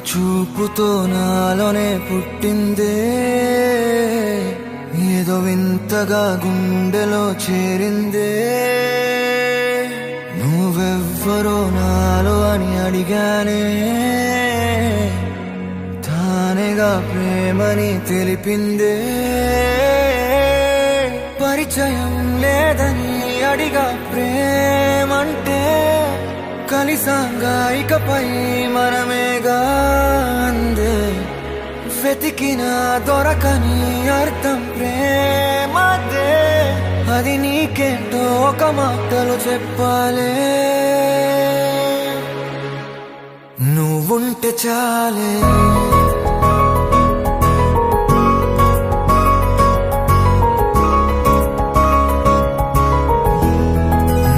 చూపుతో నాలోనే పుట్టిందే, ఏదో వింతగా గుండెలో చేరిందే. నువ్వెవ్వరో నాలో అని అడిగానే, తానేగా ప్రేమని తెలిపిందే. పరిచయం లేదని అడిగా ప్రేమంటే, కలిసాంగా ఇకపై మనమేగా అందే. వెతికినా దొరకని అర్థం ప్రేమదే, అది నీకేంటో ఒక మాటలు చెప్పాలే. నువ్వుంటే చాలే,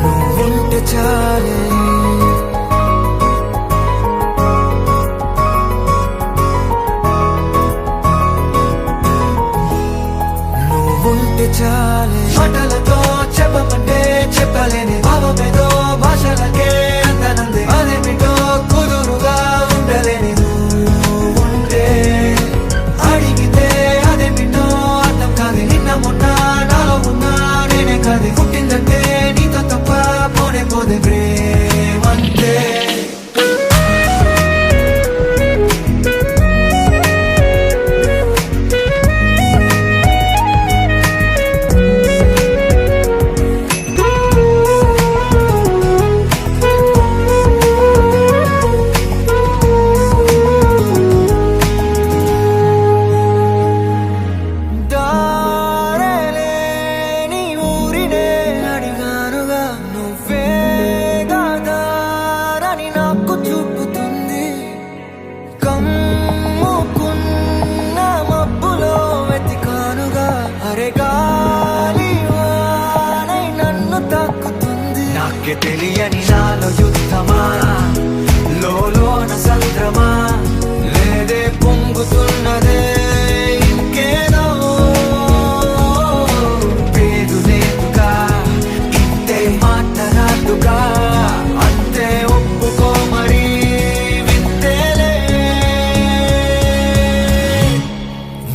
నువ్వుంటే చాలే, చాలే. మాటలతో చెప్పమంటే చెప్పలేని భావమేదో భాషలకే అందనందే. అదేమిటో కుదురుగా ఉండలేని నువ్వుంటే, అడిగితే అదేమిటో అర్థం కాదు. నిన్న మొన్న నాలో ఉన్నా నేనే కాదు. పుట్టిందంటే నీతో తప్ప పోనే పోదే ప్రేమంతే. నాకే తెలియని నాలో యుద్ధమా, లోన సంద్రమా, లేదే పొంగుతున్నదే ఇంకేదో. పేరు లేదుగా ఇంతే మాట్లాడుగా, అంతే ఒప్పుకో మరి వింతేలే.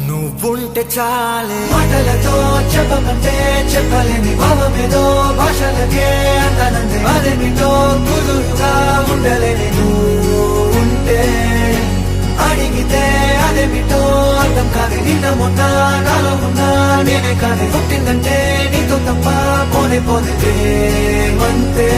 నువ్వుంటే చాలే. మాటలతో చెప్పమంటే చెప్పలేని భావమేదో భాషలకే అందనందే. అదేమిటో కుదురుగా ఉండలేని నువ్వుంటే, అడిగితే అదేమిటో అర్థం కాదు. నిన్న మొన్న నాలో ఉన్నా నేనే కాదు. పుట్టిందంటే నీతో తప్ప పోనే పోదే ప్రేమంతే.